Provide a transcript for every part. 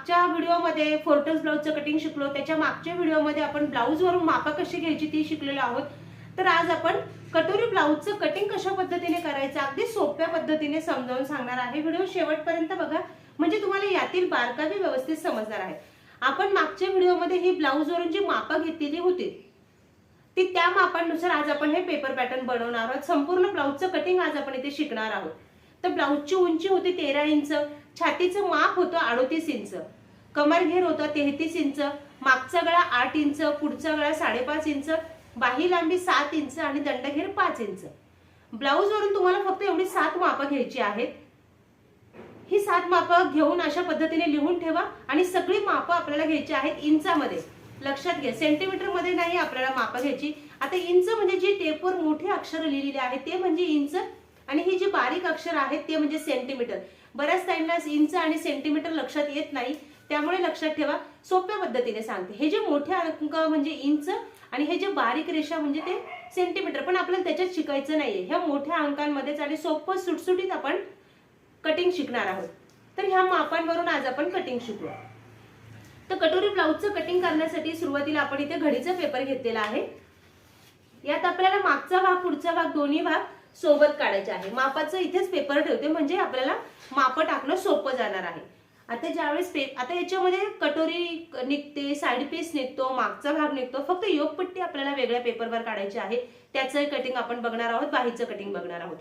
मागच्या व्हिडिओमध्ये फोर्टल्स ब्लाउजचं कटिंग शिकलो, त्याच्या मागच्या व्हिडिओमध्ये आपण ब्लाऊज वरून मापा कशी घ्यायची ती शिकलेलो आहोत. तर आज आपण कटोरी ब्लाऊजचं कटिंग कशा पद्धतीने करायचं अगदी सोप्या पद्धतीने समजावून सांगणार आहे. व्हिडिओ शेवटपर्यंत बघा म्हणजे तुम्हाला यातील बारकावे व्यवस्थित समजणार आहे. आपण मागच्या व्हिडिओमध्ये ही ब्लाऊज वरून जी मापा घेतलेली होती ती त्या मापानुसार आज आपण हे पेपर पॅटर्न बनवणार आहोत. संपूर्ण ब्लाऊजचं कटिंग आज आपण इथे शिकणार आहोत. तर ब्लाऊजची उंची होती 13 इंच, छातीचं माप होतं 38 इंच, कमर घेर होता 33 इंच, मागचा गळा 8 इंच, पुढचा गळा 5.5 इंच, बाही लांबी 7 इंच आणि दंडघेर 5 इंच. ब्लाऊज वरून तुम्हाला फक्त एवढी 7 मापं घ्यायची आहेत. ही 7 मापं घेऊन अशा पद्धतीने लिहून ठेवा आणि सगळी मापं आपल्याला घ्यायची आहेत इंचामध्ये. लक्षात घ्या, सेंटीमीटर मध्ये नाही आपल्याला मापं घ्यायची. आता इंच म्हणजे जी टेपवर मोठी अक्षर लिहिलेली आहेत ते म्हणजे इंच आणि ही जी बारीक अक्षर आहेत ते म्हणजे सेंटीमीटर. बऱ्याच टाइमला इंच आणि सेंटीमीटर लक्षात येत नाही, त्यामुळे लक्षात ठेवा. सोप्या पद्धतीने सांगते. हे जे मोठे अंक म्हणजे इंच आणि हे जे बारीक रेषा म्हणजे ते सेंटीमीटर, पण आपल्याला त्याच्यात शिकायचं नाहीये. ह्या मोठ्या अंकांमध्येच आणि सोपं सुटसुटीत आपण कटिंग शिकणार आहोत. तर ह्या मापांवरून आज आपण कटिंग शिकू. तर कटोरी ब्लाऊजचं कटिंग करण्यासाठी सुरुवातीला आपण इथे घडीचा पेपर घेतलेला आहे. यात आपल्याला मागचा भाग पुढचा भाग दोन्ही भाग सोबत काढायचे आहे. मापाचं इथेच पेपर ठेवते म्हणजे आपल्याला माप टाकणं सोपं जाणार आहे. आता ज्यावेळेस आता याच्यामध्ये कटोरी निघते, साइड पीस निघतो, मागचा भाग निघतो. फक्त योगपट्टी आपल्याला वेगळ्या पेपरवर काढायची आहे. त्याचं कटिंग आपण बघणार आहोत, बाहीचं कटिंग बघणार आहोत.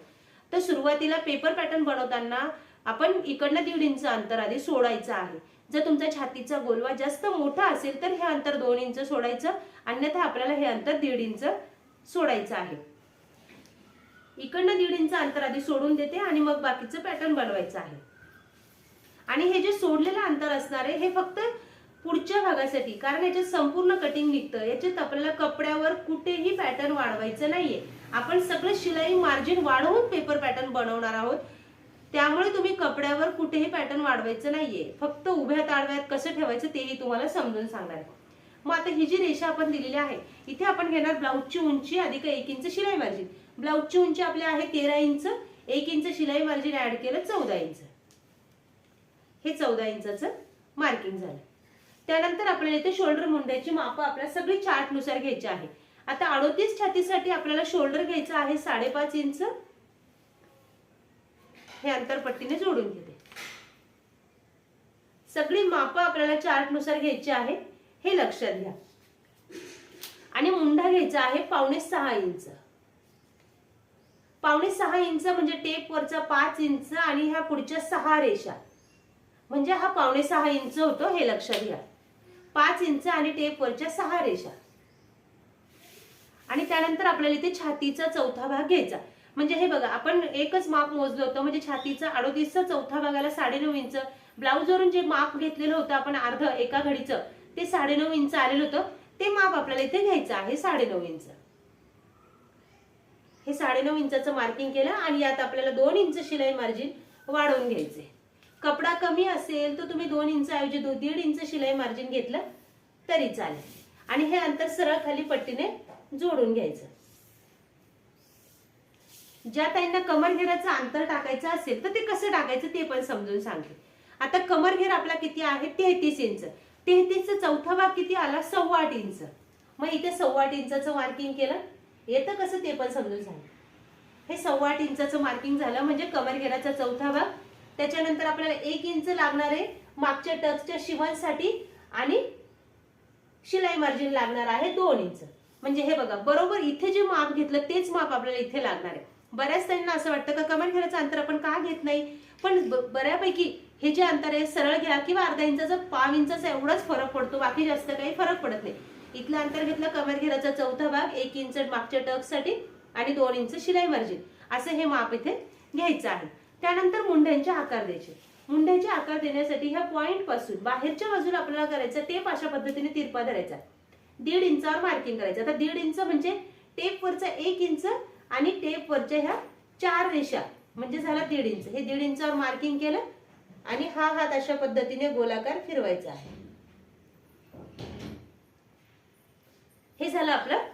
तर सुरुवातीला पेपर पॅटर्न बनवताना आपण इकडनं 1.5 इंच अंतर आधी सोडायचं आहे. जर तुमचा छातीचा गोलवा जास्त मोठा असेल तर हे अंतर 2 इंच सोडायचं, अन्यथा आपल्याला हे अंतर 1.5 इंच सोडायचं आहे. इकडनं 1.5 इंच अंतर आधी सोडून देते आणि मग बाकीचं पॅटर्न बनवायचं आहे. आणि हे जे सोडलेलं अंतर असणार आहे हे फक्त पुढच्या भागासाठी, कारण याच्यात संपूर्ण कटिंग निघतं. याच्यात आपल्याला कपड्यावर कुठेही पॅटर्न वाढवायचं नाहीये. आपण सगळं शिलाई मार्जिन वाढवून पेपर पॅटर्न बनवणार आहोत, त्यामुळे तुम्ही कपड्यावर कुठेही पॅटर्न वाढवायचं नाहीये. फक्त उभ्या ताडव्यात कसं ठेवायचं तेही तुम्हाला समजून सांगणार आहे. मग आता ही जी रेषा आपण दिलेली आहे इथे आपण घेणार ब्लाऊजची उंची अधिक 1 इंच शिलाई मार्जिन. ब्लाऊजची उंची आपली आहे 13 इंच, 1 इंच शिलाई मार्जिन ऍड केलं 14 इंच. हे 14 इंचाचं मार्किंग झालं. त्यानंतर आपल्याला इथे शोल्डर मुंड्याची माप आपल्याला सगळी चार्ट नुसार घ्यायची आहे. आता 38 छातीसाठी आपल्याला शोल्डर घ्यायचं आहे 5.5 इंच. हे अंतर पट्टीने जोडून घेते. सगळी मापं आपल्याला चार्ट नुसार घ्यायची आहे, हे लक्षात घ्या. आणि मुंडा घ्यायचा आहे 5.5 इंच. 5.5 इंच म्हणजे टेप वरचा 5 इंच आणि ह्या पुढच्या 6 रेषा म्हणजे हा 5.5 इंच होतो, हे लक्षात घ्या. 5 इंच आणि टेप वरच्या 6 रेषा. आणि त्यानंतर आपल्याला इथे छातीचा चौथा भाग घ्यायचा. म्हणजे हे बघा आपण एकच माप मोजलं होतं म्हणजे छातीचा 38चा चौथा भागाला 9.5 इंच. ब्लाऊज वरून जे माप घेतलेलं होतं आपण अर्ध एका घडीचं ते 9.5 इंच आलेलं होतं, ते माप आपल्याला इथे घ्यायचं आहे 9.5 इंच. हे 9.5 इंचाचं मार्किंग केलं आणि यात आपल्याला 2 इंच शिलाई मार्जिन वाढवून घ्यायचे. कपडा कमी असेल तर तुम्ही 2 इंच ऐवजी 1.5 इंच शिलाई मार्जिन घेतलं तरी चालेल. आणि हे अंतर सरळ खाली पट्टीने जोडून घ्यायचं. ज्या ताईंना कमर घेराचं अंतर टाकायचं असेल तर ते कसं टाकायचं ते पण समजून सांगते. आता कमर घेर आपला किती आहे 33 इंच. 33चा चौथा भाग किती आला 8.25 इंच. मग इथे 8.25 इंचाचं मार्किंग केलं. येतं कसं ते पण समजून सांग. हे 8.25 इंचाचं मार्किंग झालं म्हणजे कमर घेराचा चौथा भाग. त्याच्यानंतर आपल्याला 1 इंच लागणार आहे मागच्या टक्सच्या शिवणसाठी आणि शिलाई मार्जिन लागणार आहे 2 इंच. म्हणजे हे बघा बरोबर इथे जे माप घेतलं तेच माप आपल्याला इथे लागणार आहे. बऱ्याच त्यांना असं वाटतं का कमर घेराचं अंतर आपण का घेत नाही, पण बऱ्यापैकी हे जे अंतर आहे सरळ घ्या किंवा अर्धा इंचाचा 5 इंचाचा एवढाच फरक पडतो, बाकी जास्त काही फरक पडत नाही. इथलं अंतर घेतलं कमर घेराचा चौथा भाग, 1 इंच मागच्या टक्ससाठी आणि 2 इंच शिलाई मार्जिन, असं हे माप इथे घ्यायचं आहे. त्यानंतर मुंड्यांचे आकार द्यायचे. मुंड्याचे आकार देण्यासाठी ह्या पॉइंट पासून बाहेरच्या बाजूला आपल्याला करायचं टेप अशा पद्धतीने तिरपा धरायचा. 1.5 इंचावर मार्किंग करायचं. आता 1.5 इंच म्हणजे टेप वरचा 1 इंच आणि टेप वरच्या ह्या 4 रेषा म्हणजे झाला 1.5 इंच. हे 1.5 इंचावर मार्किंग केलं आणि हा हात अशा पद्धतीने गोलाकार फिरवायचा आहे. हे झालं आपलं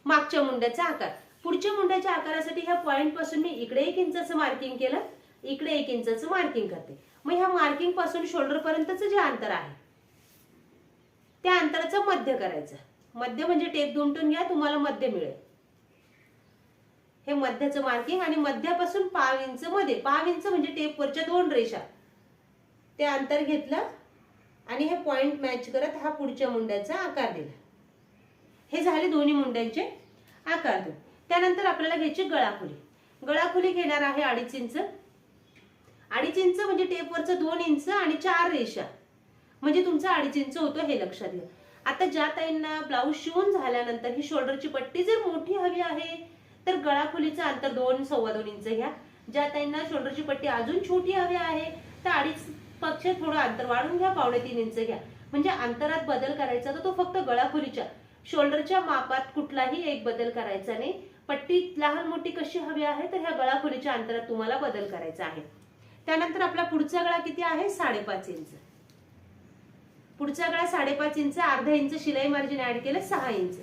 मागच्या मुंड्याचा आकार. पुढच्या मुंड्याच्या आकारासाठी ह्या पॉइंट पासून मी इकडे 1 इंचाचं मार्किंग केलं, इकडे 1 इंचाचं मार्किंग करते. मग ह्या मार्किंग पासून शोल्डर पर्यंतचं जे अंतर आहे त्या अंतराचं मध्य करायचं. मध्य म्हणजे टेप दुमटून घ्या, तुम्हाला मध्य मिळेल. हे मध्याचं मार्किंग आणि मध्यापासून 5 इंच मध्ये, 5 इंच म्हणजे टेपवरच्या 2 रेषा, ते अंतर घेतलं आणि हे पॉइंट मॅच करत हा पुढच्या मुंड्याचा आकार दिला. हे झाले दोन्ही मुंड्यांचे आकार देऊन. त्यानंतर आपल्याला घ्यायची गळाखोली. गळाखोली घेणार आहे 2.5 इंच. 2.5 इंच म्हणजे टेपवरचं 2 इंच आणि 4 रेषा म्हणजे तुमचं 2.5 इंच होतं, हे लक्षात घ्या. आता ज्या ताईंना ब्लाऊज शिवून झाल्यानंतर ही शोल्डरची पट्टी जर मोठी हवी आहे तर गळाखोलीचं अंतर 2 2.25 इंच घ्या. ज्या ताईंना शोल्डरची पट्टी अजून छोटी हवी आहे तर 2.5 पेक्षा थोडं अंतर वाढून घ्या, 2.25 इंच घ्या. म्हणजे अंतरात बदल करायचा तर तो फक्त गळाखोलीच्या, शोल्डरच्या मापात कुठलाही एक बदल करायचा नाही. पट्टी लहान मोठी कशी हवी आहे तर ह्या गळाखोलीच्या अंतरात तुम्हाला बदल करायचा आहे. त्यानंतर आपला पुढचा गळा किती आहे? 5.5 इंच. पुढचा गळा 5.5 इंच, अर्धा इंच शिलाई मार्जिन ऍड केलं 6 इंच.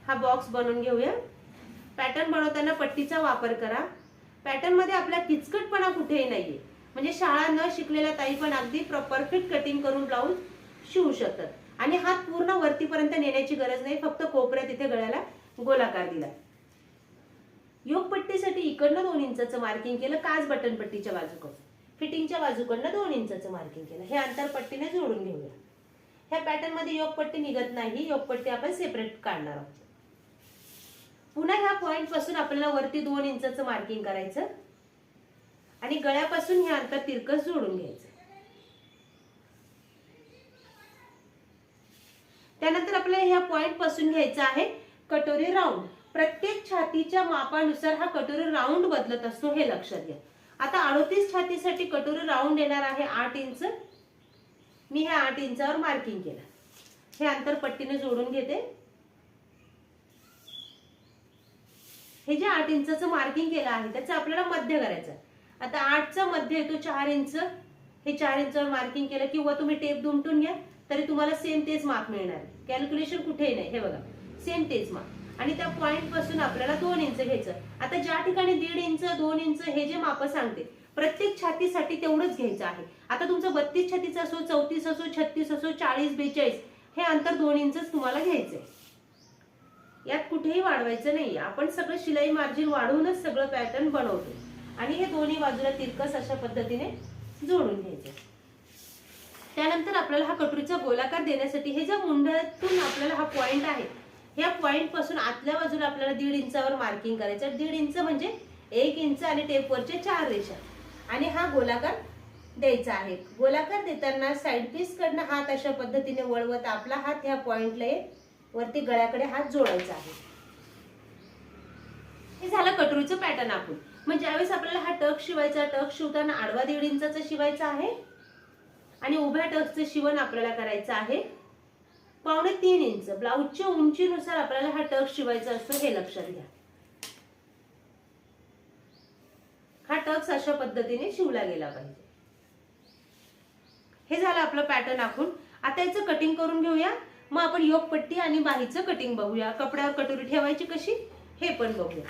हा बॉक्स बनवून घेऊया. पॅटर्न बनवताना पट्टीचा वापर करा. पॅटर्न मध्ये आपला किचकटपणा कुठेही नाहीये. म्हणजे शाळा न शिकलेल्या ताई पण अगदी परफेक्ट कटिंग करून ब्लाऊज शिवू शकतात. आणि हात पूर्ण वरतीपर्यंत नेण्याची गरज नाही, फक्त कोपऱ्यात इथे गळ्याला गोलाकार दिला. योग पट्टीसाठी इकडनं 2 इंचाचं मार्किंग केलं, काच बटन पट्टीच्या बाजूकडून, फिटिंगच्या बाजूकडनं 2 इंचाचं मार्किंग केलं. हे अंतर पट्टीने जोडून घेऊया. ह्या पॅटर्न मध्ये योग पट्टी निघत नाही, योग पट्टी आपण सेपरेट काढणार आहोत. पुन्हा ह्या पॉइंट पासून आपल्याला वरती 2 इंचाचं मार्किंग करायचं आणि गळ्यापासून हे अंतर तिरकस जोडून घ्यायचं. त्यानंतर आपल्याला ह्या पॉइंट पासून घ्यायचा आहे कटोरी राऊंड. प्रत्येक छातीच्या मापानुसार हा कटोरी राऊंड बदलत असतो, हे लक्षात घ्या. आता 38 छातीसाठी कटोरी राऊंड येणार आहे 8 इंच. मी हे 8 इंचावर मार्किंग केलं. हे अंतर पट्टीने जोडून घेते. हे जे 8 इंचाचं मार्किंग केलं आहे त्याचं आपल्याला मध्य करायचं. आता 8चा मध्य येतो 4 इंच. हे 4 इंचावर मार्किंग केलं किंवा तुम्ही टेप दुमटून घ्या तरी तुम्हाला सेम तेच माप मिळणार. कॅल्क्युलेशन कुठेही नाही, हे बघा सेम तेच माप. आणि त्या पॉइंट पासून आपल्याला 2 इंच घ्यायचं. आता ज्या ठिकाणी 1.5 इंच 2 इंच हे जे माप सांगते प्रत्येक छातीसाठी तेवढंच घ्यायचं आहे. आता तुमचं 32 छातीचं असो, 34 असो, 36 असो, 40 42 हे अंतर 2 इंचच तुम्हाला घ्यायचंय. यात कुठेही वाढवायचं नाही. आपण सगळं शिलाई मार्जिन वाढवूनच सगळं पॅटर्न बनवतो. आणि हे दोन्ही बाजूला तिरकस अशा पद्धतीने जोडून घ्यायचं. त्यानंतर आपल्याला हा कटोरीचा गोलाकार देण्यासाठी हे ज्या मुंड्यातून आपल्याला हा पॉइंट आहे, या पॉइंट पासून आतल्या बाजूला आपल्याला 1.5 इंचावर मार्किंग करायचं. 1.5 इंच म्हणजे 1 इंच आणि टेपवरचे 4 रेषा आणि हा गोलाकार द्यायचा आहे. गोलाकार देताना साइड पीस कडनं हात अशा पद्धतीने वळवत आपला हात ह्या पॉइंटला वरती गळ्याकडे हात जोडायचा आहे. हे झालं कटोरीचं पॅटर्न आपण. मग ज्यावेळेस आपल्याला हा टक शिवायचा, टक शिवताना आडवा 1.5 इंचाचा शिवायचा आहे आणि उभ्या टक्सचं शिवण आपल्याला करायचं आहे 2.25 इंच. ब्लाऊजच्या उंचीनुसार आपल्याला हा टक शिवायचा असतो, हे लक्षात घ्या. हा टक्स अशा पद्धतीने शिवला गेला पाहिजे. हे झालं आपलं पॅटर्न आखून. आता याचं कटिंग करून घेऊया. मग आपण योग पट्टी आणि बाहीचं कटिंग बघूया. कपड्यावर कटोरी ठेवायची कशी हे पण बघूया.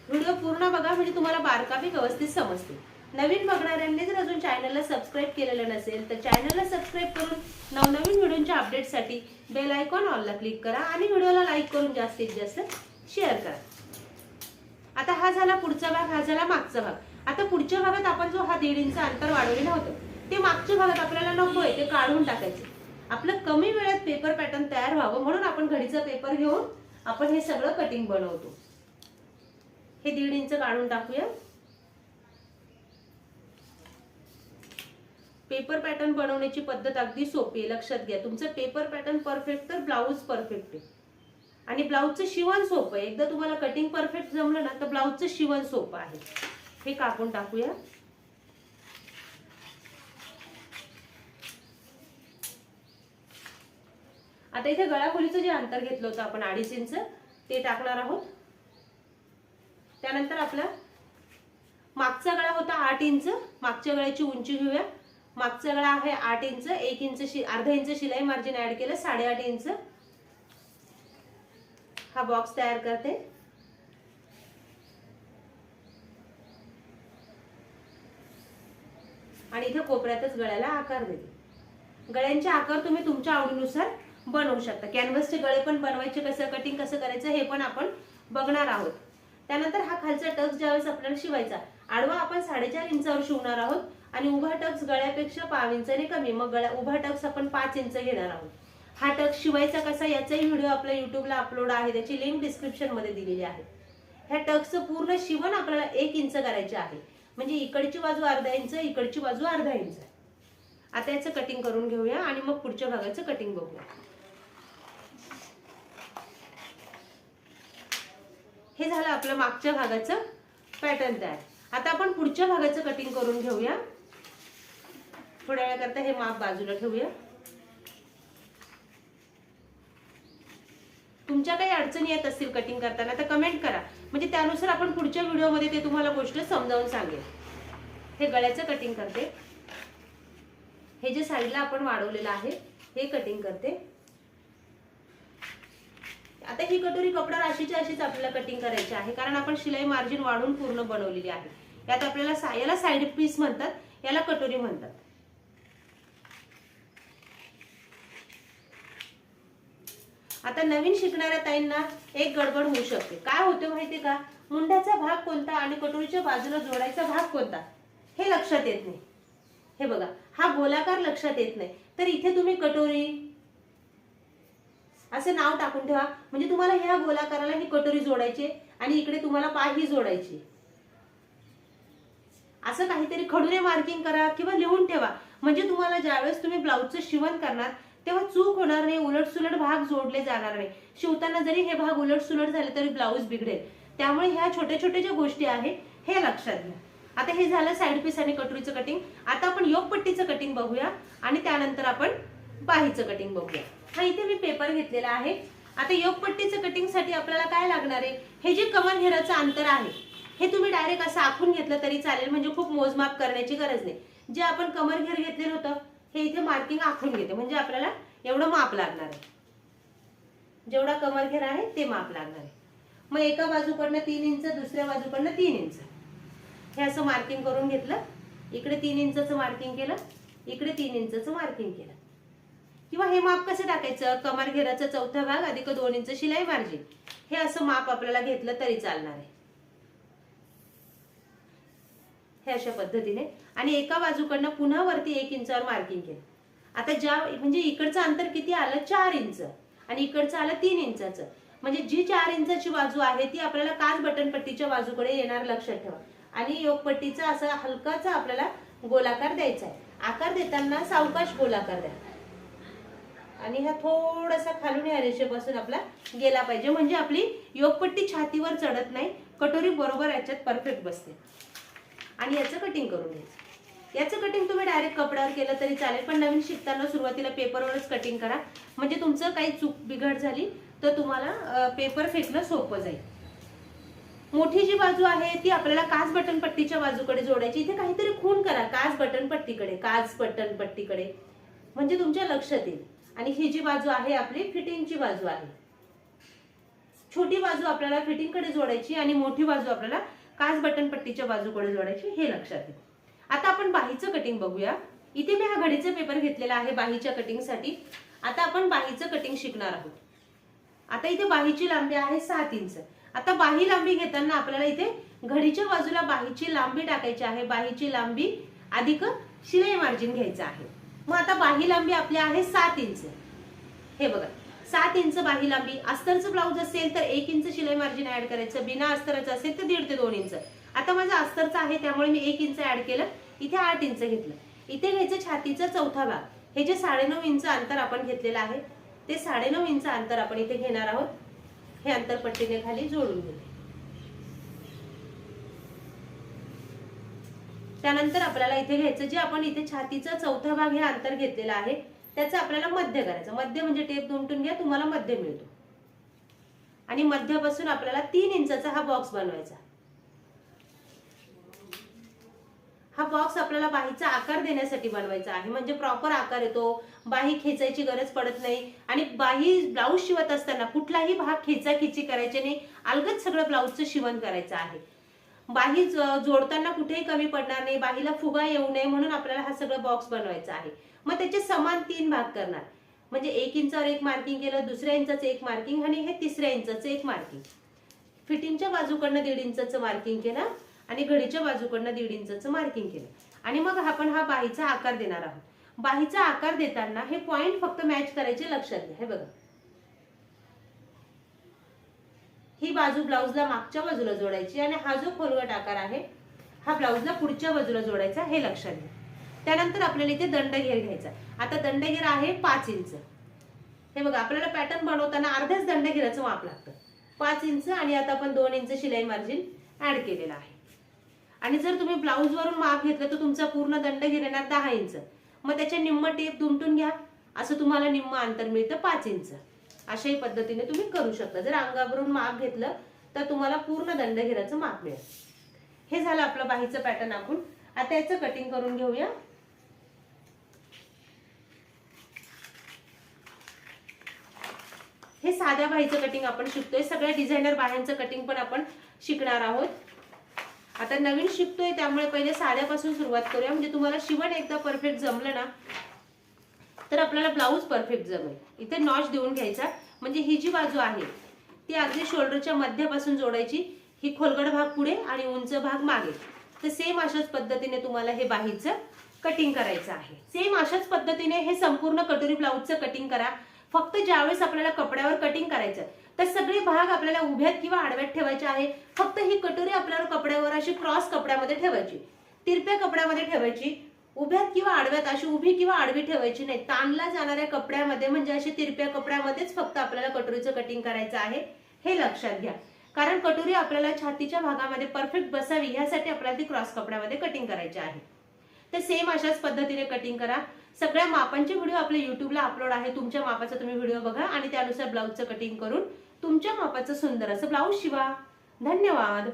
व्हिडिओ पूर्ण बघा म्हणजे तुम्हाला बारकावे व्यवस्थित समजते. नवीन बघणाऱ्यांनी जर अजून चॅनलला सबस्क्राईब केलेलं नसेल तर चॅनलला सबस्क्राईब करून नवनवीन व्हिडिओच्या अपडेटसाठी बेल आयकॉन ऑलला क्लिक करा आणि व्हिडिओला लाईक करून जास्तीत जास्त शेअर करा. आता हा झाला पुढचा भाग, हा झाला मागचा भाग. आता पुढच्या भागात आपण जो हा 1.5 इंच अंतर वाढवलेलं होतं ते मागच्या भागात आपल्याला नकोय, ते काढून टाकायचं. आपलं कमी वेळात पेपर पॅटर्न तयार व्हावं म्हणून आपण घडीचा पेपर घेऊन आपण हे सगळं कटिंग बनवतो. हे 1.5 इंच काढून टाकूया. पेपर पॅटर्न बनवण्याची पद्धत अगदी सोपी आहे, लक्षात घ्या. तुमचं पेपर पॅटर्न परफेक्ट तर ब्लाऊज परफेक्ट आहे आणि ब्लाऊजचं शिवण सोपं आहे. एकदा तुम्हाला कटिंग परफेक्ट जमलं ना तर ब्लाऊजचं शिवण सोपं आहे. हे कापून टाकूया. आता इथे गळाखोलीचं जे अंतर घेतलं होतं आपण 2.5 इंच ते टाकणार आहोत. त्यानंतर आपला मागचा गळा होता 8 इंच. मागच्या गळ्याची उंची घेऊया. मागचा गळा आहे 8 इंच. 1 इंच अर्धा इंच शिलाई मार्जिन ऍड केलं 8.5 इंच. हा बॉक्स तयार करते. आणि इथे कोपऱ्यातच गळ्याला आकार देते। गळ्यांचे आकार तुम्ही तुमच्या आवडीनुसार बनवू शकता। कॅनव्हसचे गळे पण बनवायचे, कसं कटिंग कसं करायचं हे पण आपण बघणार आहोत। त्यानंतर हा खालचा टक्स ज्यावेळेस आपल्याला शिवायचा, आडवा आपण 4.5 इंचावर शिवणार आहोत आणि उभा टक्स गळ्यापेक्षा 5 इंचाने कमी, मग उभा टक्स आपण 5 इंच घेणार आहोत। हा टक्स शिवायचा कसा याचाही व्हिडिओ आपल्या युट्यूबला अपलोड आहे, त्याची लिंक डिस्क्रिप्शन मध्ये दिलेली आहे। ह्या टक्सचं पूर्ण शिवण आपल्याला 1 इंच करायचे आहे, म्हणजे इकडची बाजू अर्धा इंच, इकडची बाजू अर्धा इंच। आता याचं कटिंग करून घेऊया आणि मग पुढच्या भागाचं कटिंग बघूया। हे झालं आपलं मागच्या भागाचं पॅटर्न तयार। आता आपण पुढच्या भागाचं कटिंग करून घेऊया। थोड्या वेळाकरता हे माप बाजूला ठेवूया। तुमच्या काही अडचणी येत असतील कटिंग करताना तर कमेंट करा, म्हणजे त्यानुसार आपण पुढच्या व्हिडिओमध्ये ते तुम्हाला गोष्ट समजावून सांगेल। हे गळ्याचं कटिंग करते, हे जे साईडला आपण वाढवलेलं आहे हे कटिंग करते। आता ही कटोरी कपडा अशीच्या अशीच आपल्याला कटिंग करायची आहे, कारण आपण शिलाई मार्जिन वाढून पूर्ण बनवलेली आहे। यात आपल्याला याला साइड पीस म्हणतात, याला कटोरी म्हणतात। आता नवीन शिकणाऱ्या ताईंना एक गडबड होऊ शकते। काय होते माहितीये का, मुंड्याचा भाग कोणता आणि कटोरीच्या बाजूला जोडायचा भाग कोणता हे लक्षात येत नाही। हे बघा, हा गोलाकार लक्षात येत नाही, तर इथे तुम्ही कटोरी असे नाव टाकून ठेवा, म्हणजे तुम्हाला ह्या गोलाकाराला ही कटोरी जोडायची आणि इकडे तुम्हाला पाही जोडायची। असं काहीतरी खडूने मार्किंग करा किंवा लिहून ठेवा, म्हणजे तुम्हाला ज्यावेळेस तुम्ही ब्लाऊजचं शिवण करणार तेव्हा चूक होणार नाही, उलटसुलट भाग जोडले जाणार नाही। शिवताना जरी हे भाग उलटसुलट झाले तरी ब्लाऊज बिघडेल। त्यामुळे ह्या छोट्या छोट्या ज्या गोष्टी आहेत हे लक्षात घ्या। आता हे झालं साइड पीस आणि कटोरीचं कटिंग। आता आपण योगपट्टीचं कटिंग बघूया आणि त्यानंतर आपण बाहीचं कटिंग बघूया। हा इथे मी पेपर घेतलेला आहे। आता योगपट्टीचं कटिंग साठी आपल्याला काय लागणार आहे, हे जे कमर घेराचं अंतर आहे हे तुम्ही डायरेक्ट असं आखून घेतलं तरी चालेल, म्हणजे खूप मोजमाप करण्याची गरज नाही। जे आपण कमर घेर घेतलेलं होतं हे इथे मार्किंग आखून घेते, म्हणजे आपल्याला एवढं माप लागणार आहे, जेवढा कमर घेर आहे ते माप लागणार आहे। मग एका बाजूकडनं 3 इंच, दुसऱ्या बाजूकडनं 3 इंच हे असं मार्किंग करून घेतलं। इकडे 3 इंचचं मार्किंग केलं, इकडे 3 इंचचं मार्किंग केलं। किंवा हे माप कसं टाकायचं, कमर घेराचा चौथा भाग अधिक 2 इंच शिलाई मार्जिन, हे असं माप आपल्याला घेतलं तरी चालणार आहे, हे अशा पद्धतीने। आणि एका बाजूकडनं पुन्हा वरती 1 इंचावर मार्किंग केलं। आता म्हणजे इकडचं अंतर किती आलं, 4 इंच आणि इकडचं आलं 3 इंचाचं, म्हणजे जी 4 इंचाची बाजू आहे ती आपल्याला काच बटन पट्टीच्या बाजूकडे येणार, लक्षात ठेवा। आणि योगपट्टीचा असा हलकाचा आपल्याला गोलाकार द्यायचा आहे। आकार देताना सावकाश गोलाकार द्या आणि हा थोडासा खालून या रेषेपासून आपला गेला पाहिजे, म्हणजे आपली योगपट्टी छातीवर चढत नाही, कटोरी बरोबर याच्यात परफेक्ट बसते। आणि याचं कटिंग करून घ्यायचं। याचं कटिंग तुम्ही डायरेक्ट कपड्यावर केलं तरी चालेल, पण नवीन शिकताना सुरुवातीला पेपरवरच कटिंग करा, म्हणजे तुमचं काही चूक बिघड झाली तर तुम्हाला पेपर फेकणं सोपं जाईल। मोठी जी बाजू आहे ती आपल्याला काच बटन पट्टीच्या बाजूकडे जोडायची। इथे काहीतरी खूण करा काच बटन पट्टीकडे, काच बटन पट्टीकडे, म्हणजे तुमच्या लक्षात येईल। आणि ही जी बाजू आहे आपली फिटिंगची बाजू आहे, छोटी बाजू आपल्याला फिटिंगकडे जोडायची आणि मोठी बाजू आपल्याला काच बटन पट्टीच्या बाजूकडे जोडायची, हे लक्षात येईल। आता आपण बाहीचं कटिंग बघूया। इथे मी हा घडीचा पेपर घेतलेला आहे बाहीच्या कटिंग साठी। आता आपण बाहीचं कटिंग शिकणार आहोत। आता इथे बाहीची लांबी आहे 7 इंच। आता बाही लांबी घेताना आपल्याला इथे घडीच्या बाजूला बाहीची लांबी टाकायची आहे, बाहीची लांबी अधिक शिलाई मार्जिन घ्यायचं आहे। मग आता बाही लांबी आपली आहे 7 इंच। हे बघा 7 इंच बाही लांबी। अस्तरचं ब्लाऊज असेल तर 1 इंच शिलाई मार्जिन ऍड करायचं, बिना अस्तराचं असेल तर 1.5 ते 2 इंच। आता माझं अस्तरचं आहे त्यामुळे मी 1 इंच ऍड केलं, इथे 8 इंच घेतलं। इथे घ्यायचं छातीचा चौथा भाग, हे जे 9.5 इंच अंतर आपण घेतलेलं आहे ते 9.5 इंच अंतर आपण इथे घेणार आहोत। हे अंतर पट्टीने खाली जोडून घेऊ। त्यानंतर आपल्याला इथे घ्यायचं जे आपण इथे छातीचा चौथा भाग हे अंतर घेतलेलं आहे त्याचं आपल्याला मध्य करायचं। मध्य म्हणजे टेप दुमटून घ्या, तुम्हाला मध्य मिळतो। आणि मध्यापासून आपल्याला 3 इंचाचा हा बॉक्स बनवायचा। हा बॉक्स आपल्याला बाहीचा आकार देण्यासाठी बनवायचा आहे, म्हणजे प्रॉपर आकार येतो, बाही खेचायची गरज पडत नाही। आणि बाही ब्लाऊज शिवत असताना कुठलाही भाग खेचाखिची करायची नाही, अलगद सगळं ब्लाऊजचं शिवण करायचं आहे। बाही जोडताना कुठेही कमी पडणार नाही, बाहीला फुगा येऊ नये म्हणून आपल्याला हा सगळा बॉक्स बनवायचा आहे. मग त्याचे समान 3 भाग करणार. म्हणजे 1 इंचावर एक मार्किंग केलं, दुसऱ्या इंचाचं एक मार्किंग आणि हे तिसऱ्या इंचाचं एक मार्किंग. फिटिंगच्या बाजूकडनं 1.5 इंचाचं मार्किंग केलं आणि घडीच्या बाजूकडनं 1.5 इंचाचं मार्किंग केलं. आणि मग आपण हा बाहीचा आकार देणार आहोत. बाहीचा आकार देताना हे पॉइंट फक्त मॅच करायचे लक्षात घ्या. हे बघा, ही बाजू ब्लाउजला मागच्या बाजूला जोडायची आणि हा जो खोलगट आकार आहे हा ब्लाउजला पुढच्या बाजूला जोडायचा, हे लक्षात घ्या. त्यानंतर आपल्याला इथे दंडघेर घ्यायचा. आता दंडघेर आहे 5 इंच. हे बघा, आपल्याला पॅटर्न बनवताना अर्ध्याच दंडघेराचं माप लागतं, 5 इंच. आणि आता आपण 2 इंच शिलाई मार्जिन ऍड केलेलं आहे. आणि जर तुम्ही ब्लाउज वरून माप घेतलं तर तुमचा पूर्ण दंडघेर येणार 10 इंच. मग त्याच्या निम्म टेप दुमटून घ्या, असं तुम्हाला निम्म अंतर मिळतं 5 इंच. अशाही पद्धतीने तुम्ही करू शकता. जर अंगावरून माप घेतलं तर तुम्हाला पूर्ण दंडघेराचं माप मिळेल. हे झालं आपलं बाहीचं पॅटर्न. आपण आता याचं कटिंग करून घेऊया. हे साध्या बाहीचं कटिंग आपण शिकतोय. सगळ्या डिझायनर बाह्यांचं कटिंग पण आपण शिकणार आहोत. आता नवीन शिकतोय त्यामुळे पहिले साध्यापासून सुरुवात करूया. म्हणजे तुम्हाला शिवण एकदा परफेक्ट जमलं ना तर आपल्याला ब्लाऊज परफेक्ट जमेल. इथे नॉच देऊन घ्यायचा. म्हणजे ही जी बाजू आहे ती अगदी शोल्डरच्या मध्यापासून जोडायची. ही खोलगट भाग पुढे आणि उंच भाग मागे. तर सेम अशाच पद्धतीने तुम्हाला हे बाहीचं कटिंग करायचं आहे. सेम अशाच पद्धतीने हे संपूर्ण कटोरी ब्लाऊजचं कटिंग करा. फक्त ज्यावेळेस आपल्याला कपड्यावर कटिंग करायचं तर सगळे भाग आपल्याला उभ्यात किंवा आडव्यात ठेवायचे आहे. फक्त ही कटोरी आपल्याला कपड्यावर अशी क्रॉस कपड्यामध्ये ठेवायची, तिरप्या कपड्यामध्ये ठेवायची. उभ्यात किंवा आडव्यात अशी उभी किंवा आडवी ठेवायची नाही. ताणला जाणाऱ्या कपड्यामध्ये म्हणजे अशी तिरप्या कपड्यामध्येच फक्त आपल्याला कटोरीचं कटिंग करायचं आहे, हे लक्षात घ्या. कारण कटोरी आपल्याला छातीच्या भागामध्ये परफेक्ट बसावी यासाठी आपल्याला ती क्रॉस कपड्यामध्ये कटिंग करायची आहे. तर सेम अशाच पद्धतीने कटिंग करा. सगळ्या मापांचे व्हिडिओ आपल्या युट्यूबला अपलोड आहे. तुमच्या मापाचा तुम्ही व्हिडिओ बघा आणि त्यानुसार ब्लाऊजचं कटिंग करून तुमच्या मापाचं सुंदर असं ब्लाऊज शिवा. धन्यवाद.